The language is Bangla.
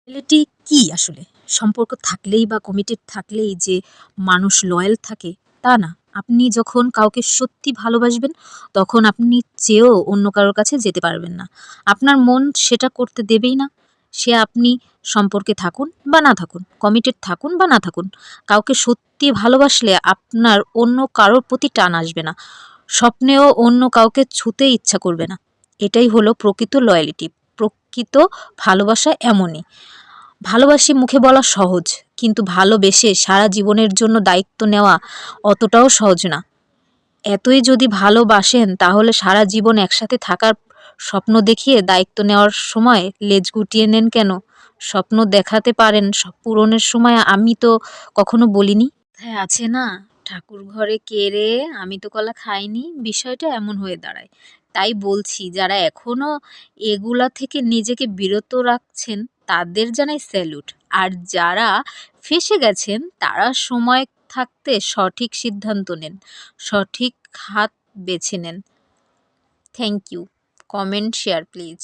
লয়ালিটি কি আসলে? সম্পর্ক থাকলেই বা কমিটেড থাকলেই যে মানুষ লয়াল থাকে তা না। আপনি যখন কাউকে সত্যি ভালোবাসবেন তখন আপনি চেয়েও অন্য কারোর কাছে যেতে পারবেন না। আপনার মন সেটা করতে দেবেই না। সে আপনি সম্পর্কে থাকুন বা না থাকুন, কমিটেড থাকুন বা না থাকুন। কাউকে সত্যি ভালোবাসলে আপনার অন্য কারোর প্রতি টান আসবে না। স্বপ্নেও অন্য কাউকে ছুঁতে ইচ্ছা করবে না। এটাই হলো প্রকৃত লয়ালিটি। প্রকৃত ভালোবাসা এমনই। ভালোবাসি মুখে বলা সহজ, কিন্তু ভালোবেসে সারা জীবনের জন্য দায়িত্ব নেওয়া অতটাও সহজ না। এতই যদি ভালোবাসেন তাহলে সারা জীবন একসাথে থাকার স্বপ্ন দেখিয়ে দায়িত্ব নেওয়ার সময় লেজ গুটিয়ে নেন কেন? স্বপ্ন দেখাতে পারেন, পূরণের সময় আমি তো কখনো বলিনি। হ্যাঁ, আছে না, ঠাকুর ঘরে কে রে, আমি তো কলা খাইনি, বিষয়টা এমন হয়ে দাঁড়ায়। তাই বলছি, যারা এখনো এগুলা থেকে নিজেকে বিরত রাখছেন তাদের জানাই স্যালুট। আর যারা ফেঁসে গেছেন তারা সময় থাকতে সঠিক সিদ্ধান্ত নেন, সঠিক হাত বেছে নেন। Thank you. Comment share please.